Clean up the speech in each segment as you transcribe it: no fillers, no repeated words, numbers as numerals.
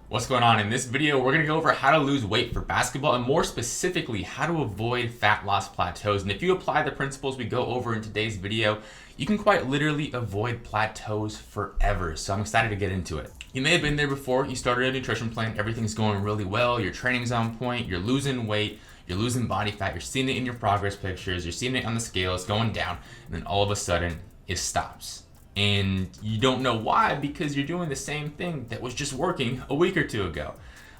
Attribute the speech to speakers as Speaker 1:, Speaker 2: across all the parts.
Speaker 1: What's going on? In this video, we're going to go over how to lose weight for basketball and more specifically, how to avoid fat loss plateaus. And if you apply the principles we go over in today's video, you can quite literally avoid plateaus forever. So I'm excited to get into it. You may have been there before. You started a nutrition plan. Everything's going really well. Your training's on point. You're losing weight. You're losing body fat. You're seeing it in your progress pictures. You're seeing it on the scale. It's going down. And then all of a sudden, it stops. And you don't know why, because you're doing the same thing that was just working a week or two ago.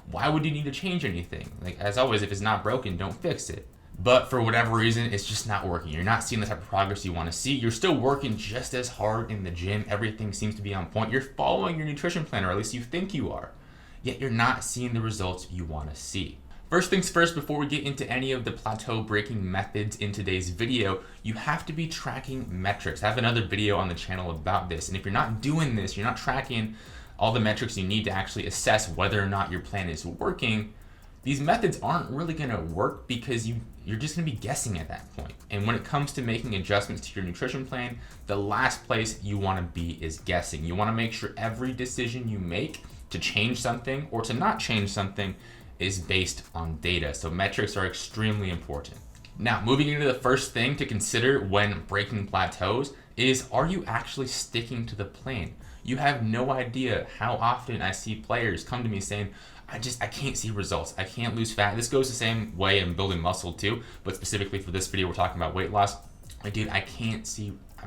Speaker 1: Why would you need to change anything? Like, as always, if it's not broken, don't fix it. But for whatever reason, it's just not working. You're not seeing the type of progress you want to see. You're still working just as hard in the gym. Everything seems to be on point. You're following your nutrition plan, or at least you think you are. Yet you're not seeing the results you want to see. First things first, before we get into any of the plateau breaking methods in today's video, you have to be tracking metrics. I have another video on the channel about this. And if you're not doing this, you're not tracking all the metrics you need to actually assess whether or not your plan is working, these methods aren't really going to work because you're just going to be guessing at that point. And when it comes to making adjustments to your nutrition plan, the last place you want to be is guessing. You want to make sure every decision you make to change something or to not change something is based on data. So metrics are extremely important. Now, moving into the first thing to consider when breaking plateaus is, are you actually sticking to the plan? You have no idea how often I see players come to me saying, I can't see results. I can't lose fat. This goes the same way in building muscle too, but specifically for this video, we're talking about weight loss. Like, dude, I'm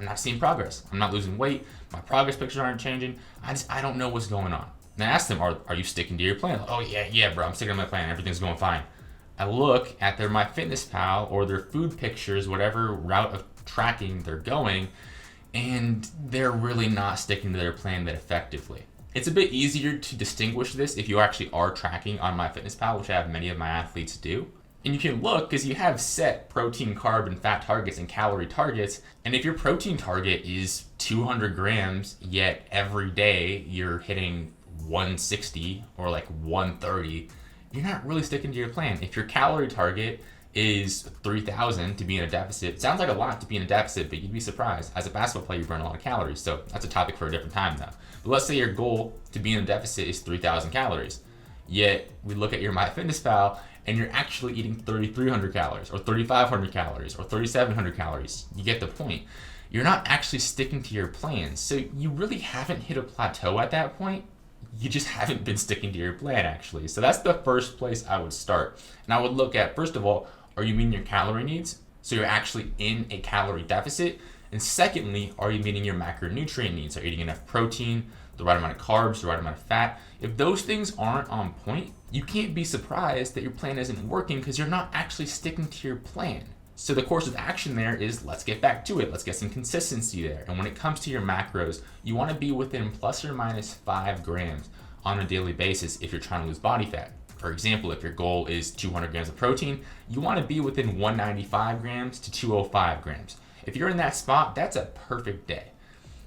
Speaker 1: not seeing progress. I'm not losing weight. My progress pictures aren't changing. I don't know what's going on. And I ask them, are you sticking to your plan? Like, oh yeah, bro, I'm sticking to my plan. Everything's going fine. I look at their MyFitnessPal or their food pictures, whatever route of tracking they're going, and they're really not sticking to their plan that effectively. It's a bit easier to distinguish this if you actually are tracking on MyFitnessPal, which I have many of my athletes do. And you can look because you have set protein, carb, and fat targets and calorie targets. And if your protein target is 200 grams, yet every day you're hitting 160 or like 130, you're not really sticking to your plan. If your calorie target is 3,000 to be in a deficit, it sounds like a lot to be in a deficit, but you'd be surprised. As a basketball player, you burn a lot of calories. So that's a topic for a different time though. But let's say your goal to be in a deficit is 3,000 calories. Yet we look at your MyFitnessPal and you're actually eating 3,300 calories or 3,500 calories or 3,700 calories. You get the point. You're not actually sticking to your plan. So you really haven't hit a plateau at that point. You just haven't been sticking to your plan, actually. So that's the first place I would start. And I would look at, first of all, are you meeting your calorie needs? So you're actually in a calorie deficit. And secondly, are you meeting your macronutrient needs? Are you eating enough protein, the right amount of carbs, the right amount of fat? If those things aren't on point, you can't be surprised that your plan isn't working because you're not actually sticking to your plan. So the course of action there is, let's get back to it. Let's get some consistency there. And when it comes to your macros, you want to be within plus or minus 5 grams on a daily basis if you're trying to lose body fat. For example, if your goal is 200 grams of protein, you want to be within 195 grams to 205 grams. If you're in that spot, that's a perfect day.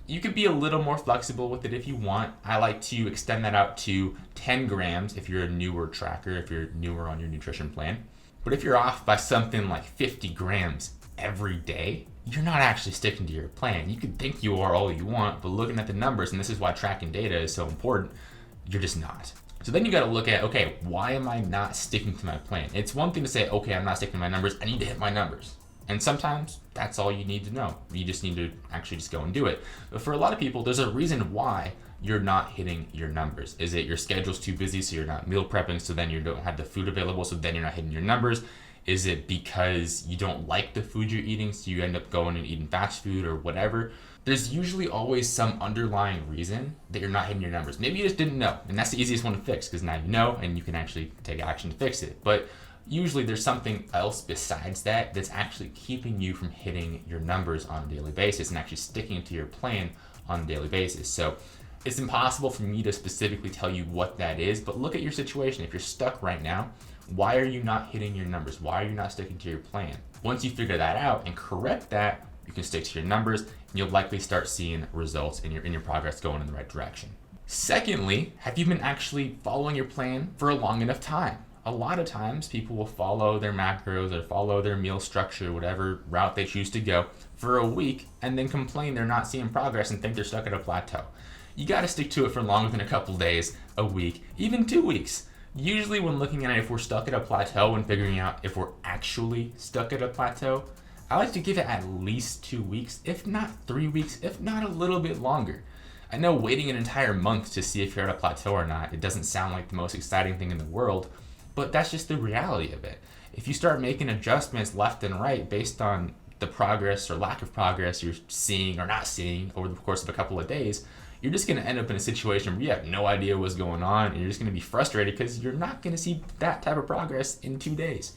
Speaker 1: You could be a little more flexible with it if you want. I like to extend that out to 10 grams if you're a newer tracker, if you're newer on your nutrition plan. But if you're off by something like 50 grams every day, you're not actually sticking to your plan. You could think you are all you want, but looking at the numbers, and this is why tracking data is so important, you're just not. So then you got to look at, okay, why am I not sticking to my plan? It's one thing to say, okay, I'm not sticking to my numbers. I need to hit my numbers. And sometimes that's all you need to know. You just need to actually just go and do it. But for a lot of people, there's a reason why you're not hitting your numbers. Is it your schedule's too busy, so you're not meal prepping, so then you don't have the food available, so then you're not hitting your numbers? Is it because you don't like the food you're eating, so you end up going and eating fast food or whatever? There's usually always some underlying reason that you're not hitting your numbers. Maybe you just didn't know, and that's the easiest one to fix because now you know and you can actually take action to fix it. But usually there's something else besides that that's actually keeping you from hitting your numbers on a daily basis and actually sticking to your plan on a daily basis. So it's impossible for me to specifically tell you what that is, but look at your situation. If you're stuck right now, why are you not hitting your numbers? Why are you not sticking to your plan? Once you figure that out and correct that, you can stick to your numbers and you'll likely start seeing results in your progress going in the right direction. Secondly, have you been actually following your plan for a long enough time? A lot of times people will follow their macros or follow their meal structure, whatever route they choose to go, for a week and then complain they're not seeing progress and think they're stuck at a plateau. you got to stick to it for longer than a couple days, a week, even 2 weeks. Usually when looking at it, if we're stuck at a plateau and figuring out if we're actually stuck at a plateau, I like to give it at least 2 weeks, if not 3 weeks, if not a little bit longer. I know waiting an entire month to see if you're at a plateau or not, it doesn't sound like the most exciting thing in the world, but that's just the reality of it. If you start making adjustments left and right based on the progress or lack of progress you're seeing or not seeing over the course of a couple of days, you're just going to end up in a situation where you have no idea what's going on, and you're just going to be frustrated because you're not going to see that type of progress in 2 days.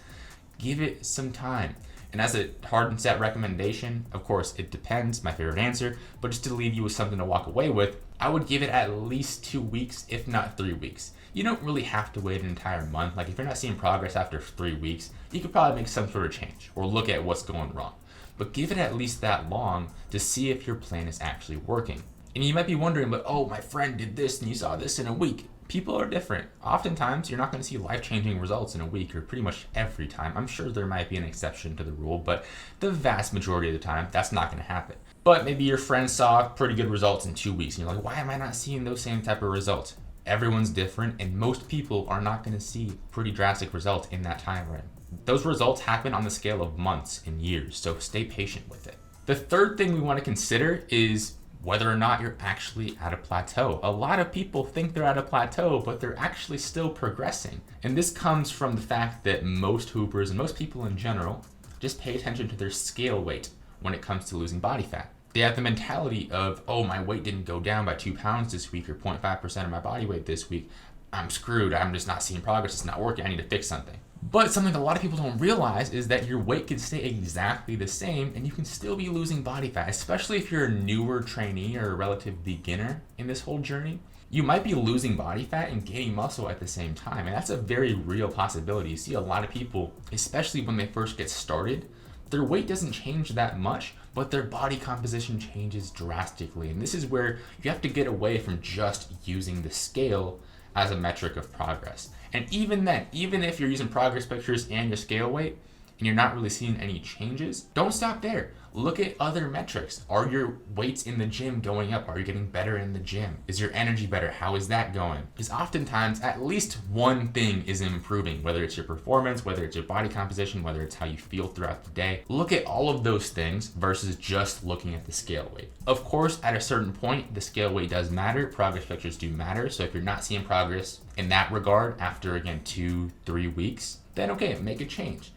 Speaker 1: Give it some time. And as a hard and set recommendation, of course, it depends, my favorite answer, but just to leave you with something to walk away with, I would give it at least 2 weeks, if not 3 weeks. You don't really have to wait an entire month. Like if you're not seeing progress after 3 weeks, you could probably make some sort of change or look at what's going wrong. But give it at least that long to see if your plan is actually working. And you might be wondering, but oh, my friend did this and you saw this in a week. People are different. Oftentimes, you're not going to see life-changing results in a week or pretty much every time. I'm sure there might be an exception to the rule, but the vast majority of the time, that's not going to happen. But maybe your friend saw pretty good results in 2 weeks and you're like, why am I not seeing those same type of results? Everyone's different and most people are not going to see pretty drastic results in that time frame. Those results happen on the scale of months and years, so stay patient with it. The third thing we want to consider is whether or not you're actually at a plateau. A lot of people think they're at a plateau, but they're actually still progressing. And this comes from the fact that most hoopers and most people in general just pay attention to their scale weight when it comes to losing body fat. They have the mentality of, oh, my weight didn't go down by 2 pounds this week or 0.5% of my body weight this week. I'm screwed. I'm just not seeing progress. It's not working. I need to fix something. But something that a lot of people don't realize is that your weight can stay exactly the same and you can still be losing body fat, especially if you're a newer trainee or a relative beginner in this whole journey. You might be losing body fat and gaining muscle at the same time, and that's a very real possibility. You see a lot of people, especially when they first get started, their weight doesn't change that much, but their body composition changes drastically. And this is where you have to get away from just using the scale as a metric of progress. And even then, even if you're using progress pictures and your scale weight and you're not really seeing any changes, don't stop there. Look at other metrics. Are your weights in the gym going up? Are you getting better in the gym? Is your energy better? How is that going? Because oftentimes at least one thing is improving, whether it's your performance, whether it's your body composition, whether it's how you feel throughout the day. Look at all of those things versus just looking at the scale weight. Of course, at a certain point, the scale weight does matter. Progress pictures do matter. So if you're not seeing progress in that regard after, again, 2-3 weeks, then okay, make a change.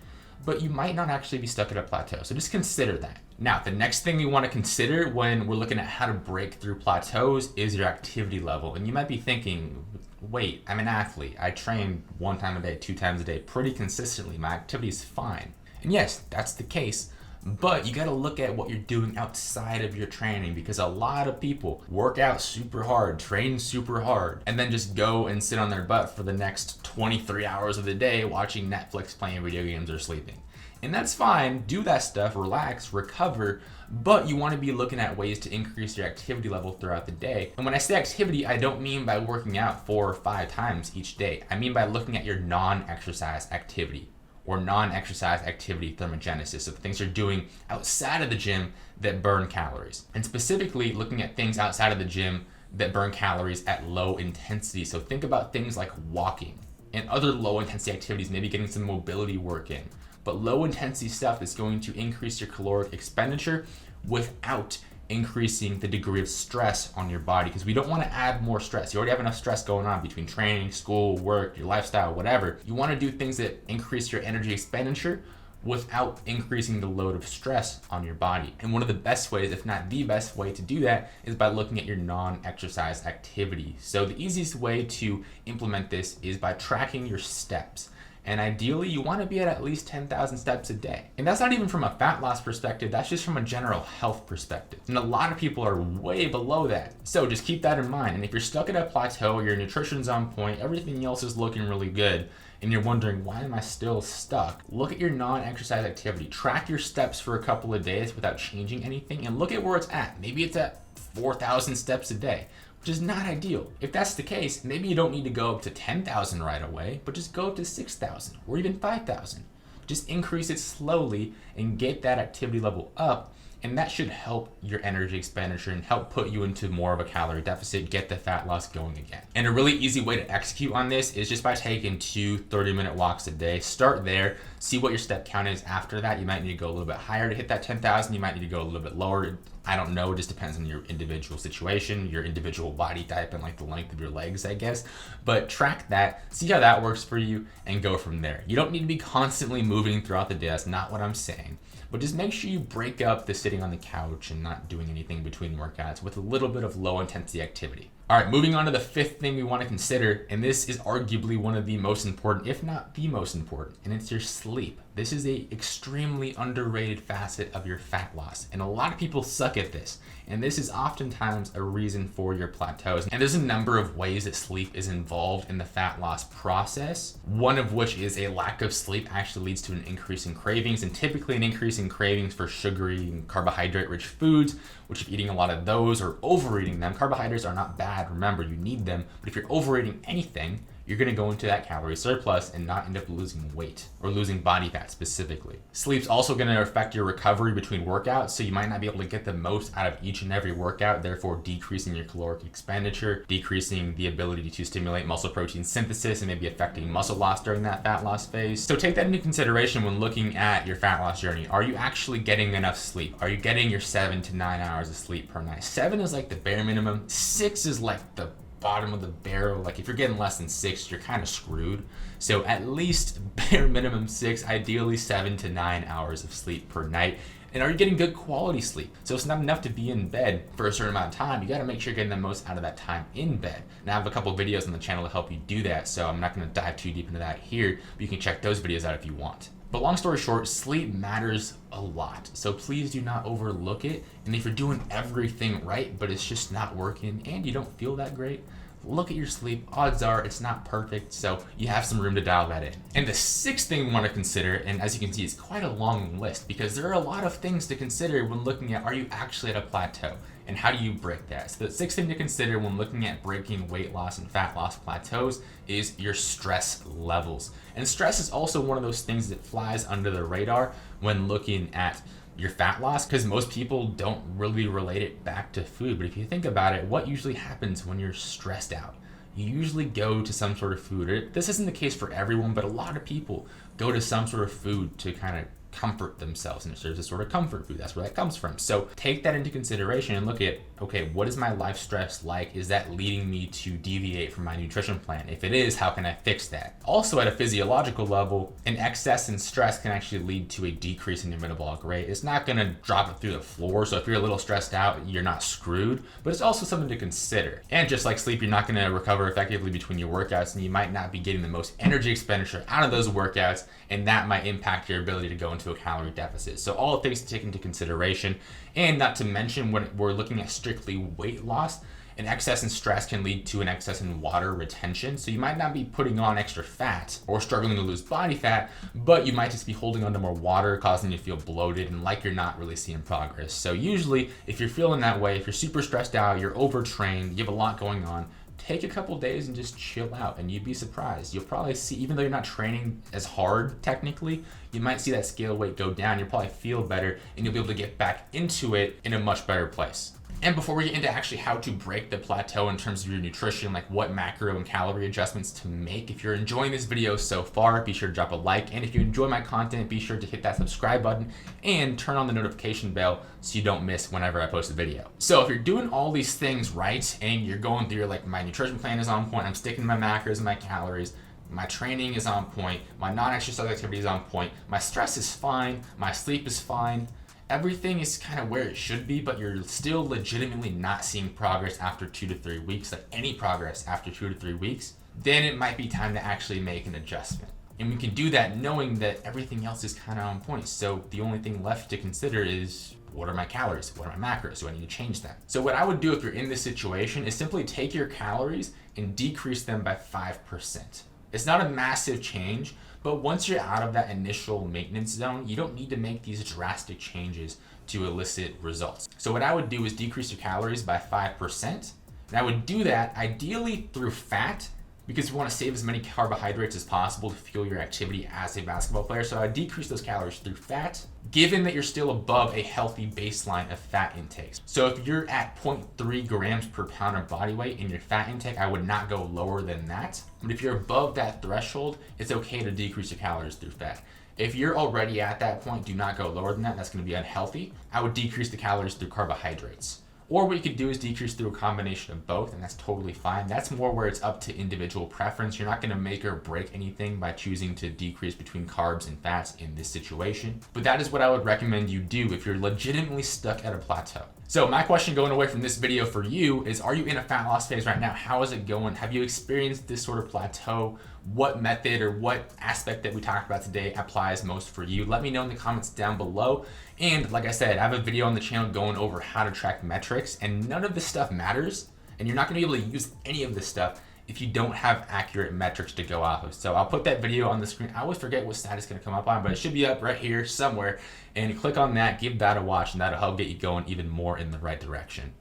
Speaker 1: But you might not actually be stuck at a plateau. So just consider that. Now, the next thing we want to consider when we're looking at how to break through plateaus is your activity level. And you might be thinking, wait, I'm an athlete. I train 1 time a day, 2 times a day pretty consistently. My activity is fine. And yes, that's the case. But you got to look at what you're doing outside of your training, because a lot of people work out super hard, train super hard, and then just go and sit on their butt for the next 23 hours of the day watching Netflix, playing video games, or sleeping. And that's fine. Do that stuff, relax, recover, but you want to be looking at ways to increase your activity level throughout the day. And when I say activity, I don't mean by working out 4 or 5 times each day. I mean by looking at your non-exercise activity, or non-exercise activity thermogenesis, so the things you're doing outside of the gym that burn calories. And specifically looking at things outside of the gym that burn calories at low intensity. So think about things like walking and other low intensity activities, maybe getting some mobility work in. But low intensity stuff is going to increase your caloric expenditure without increasing the degree of stress on your body, because we don't want to add more stress. You already have enough stress going on between training, school, work, your lifestyle, whatever. You want to do things that increase your energy expenditure without increasing the load of stress on your body. And one of the best ways, if not the best way to do that, is by looking at your non-exercise activity. So the easiest way to implement this is by tracking your steps. And ideally, you want to be at least 10,000 steps a day. And that's not even from a fat loss perspective, that's just from a general health perspective. And a lot of people are way below that. So just keep that in mind. And if you're stuck at a plateau, your nutrition's on point, everything else is looking really good, and you're wondering, why am I still stuck? Look at your non-exercise activity. Track your steps for a couple of days without changing anything, and look at where it's at. Maybe it's at 4,000 steps a day, which is not ideal. If that's the case, maybe you don't need to go up to 10,000 right away, but just go up to 6,000 or even 5,000. Just increase it slowly and get that activity level up and that should help your energy expenditure and help put you into more of a calorie deficit, get the fat loss going again. And a really easy way to execute on this is just by taking 2 30-minute walks a day. Start there, see what your step count is. After that, you might need to go a little bit higher to hit that 10,000. You might need to go a little bit lower. I don't know, it just depends on your individual situation, your individual body type, and like the length of your legs, I guess. But track that, see how that works for you, and go from there. You don't need to be constantly moving throughout the day, that's not what I'm saying. But just make sure you break up the sitting on the couch and not doing anything between workouts with a little bit of low intensity activity. All right, moving on to the fifth thing we want to consider, and this is arguably one of the most important, if not the most important, and it's your sleep. This is a extremely underrated facet of your fat loss, and a lot of people suck at this, and this is oftentimes a reason for your plateaus. And there's a number of ways that sleep is involved in the fat loss process, one of which is a lack of sleep actually leads to an increase in cravings, and typically an increase in cravings for sugary and carbohydrate-rich foods, which if eating a lot of those or overeating them, carbohydrates are not bad, remember you need them, but if you're overeating anything, you're gonna go into that calorie surplus and not end up losing weight or losing body fat specifically. Sleep's also gonna affect your recovery between workouts, so you might not be able to get the most out of each and every workout, therefore decreasing your caloric expenditure, decreasing the ability to stimulate muscle protein synthesis, and maybe affecting muscle loss during that fat loss phase. So take that into consideration when looking at your fat loss journey. Are you actually getting enough sleep? Are you getting your 7 to 9 hours of sleep per night? 7 is like the bare minimum. 6 is like the bottom of the barrel. Like if you're getting less than 6, you're kind of screwed. So at least bare minimum 6, ideally 7 to 9 hours of sleep per night. And are you getting good quality sleep? So it's not enough to be in bed for a certain amount of time. You got to make sure you're getting the most out of that time in bed. And I have a couple of videos on the channel to help you do that, so I'm not going to dive too deep into that here, but you can check those videos out if you want. But long story short, sleep matters a lot. So please do not overlook it. And if you're doing everything right, but it's just not working and you don't feel that great, look at your sleep. Odds are it's not perfect, so you have some room to dial that in. And the sixth thing we want to consider, and as you can see, it's quite a long list because there are a lot of things to consider when looking at, are you actually at a plateau? And how do you break that? So the sixth thing to consider when looking at breaking weight loss and fat loss plateaus is your stress levels. And stress is also one of those things that flies under the radar when looking at your fat loss, because most people don't really relate it back to food. But if you think about it, what usually happens when you're stressed out? You usually go to some sort of food. This isn't the case for everyone, but a lot of people go to some sort of food to kind of comfort themselves, and it serves as sort of comfort food. That's where that comes from. So take that into consideration and look at, okay, what is my life stress like? Is that leading me to deviate from my nutrition plan? If it is, how can I fix that? Also, at a physiological level, an excess in stress can actually lead to a decrease in your metabolic rate. It's not going to drop it through the floor, so if you're a little stressed out, you're not screwed, but it's also something to consider. And just like sleep, you're not going to recover effectively between your workouts, and you might not be getting the most energy expenditure out of those workouts, and that might impact your ability to go into a calorie deficit. So all things to take into consideration. And not to mention, when we're looking at strictly weight loss, an excess in stress can lead to an excess in water retention. So you might not be putting on extra fat or struggling to lose body fat, but you might just be holding on to more water, causing you to feel bloated and like you're not really seeing progress. So usually if you're feeling that way, if you're super stressed out, you're overtrained, you have a lot going on, take a couple days and just chill out, and you'd be surprised. You'll probably see, even though you're not training as hard technically, you might see that scale weight go down. You'll probably feel better, and you'll be able to get back into it in a much better place. And before we get into actually how to break the plateau in terms of your nutrition, like what macro and calorie adjustments to make, if you're enjoying this video so far, be sure to drop a like. And if you enjoy my content, be sure to hit that subscribe button and turn on the notification bell so you don't miss whenever I post a video. So if you're doing all these things right and you're going through like, my nutrition plan is on point, I'm sticking to my macros and my calories, my training is on point, my non-exercise activity is on point, my stress is fine, my sleep is fine, everything is kind of where it should be, but you're still legitimately not seeing progress after 2 to 3 weeks, like any progress after 2 to 3 weeks, then it might be time to actually make an adjustment. And we can do that knowing that everything else is kind of on point. So the only thing left to consider is, what are my calories? What are my macros? Do I need to change them? So what I would do if you're in this situation is simply take your calories and decrease them by 5%. It's not a massive change, but once you're out of that initial maintenance zone, you don't need to make these drastic changes to elicit results. So what I would do is decrease your calories by 5%. And I would do that ideally through fat, because we want to save as many carbohydrates as possible to fuel your activity as a basketball player. So I would decrease those calories through fat, given that you're still above a healthy baseline of fat intakes. So if you're at 0.3 grams per pound of body weight in your fat intake, I would not go lower than that. But if you're above that threshold, it's okay to decrease your calories through fat. If you're already at that point, do not go lower than that. That's going to be unhealthy. I would decrease the calories through carbohydrates. Or what you could do is decrease through a combination of both, and that's totally fine. That's more where it's up to individual preference. You're not going to make or break anything by choosing to decrease between carbs and fats in this situation. But that is what I would recommend you do if you're legitimately stuck at a plateau. So my question going away from this video for you is, are you in a fat loss phase right now? How is it going? Have you experienced this sort of plateau? What method or what aspect that we talked about today applies most for you? Let me know in the comments down below. And like I said, I have a video on the channel going over how to track metrics, and none of this stuff matters. And you're not gonna be able to use any of this stuff if you don't have accurate metrics to go off of. So I'll put that video on the screen. I always forget what stat it's gonna come up on, but it should be up right here somewhere. And click on that, give that a watch, and that'll help get you going even more in the right direction.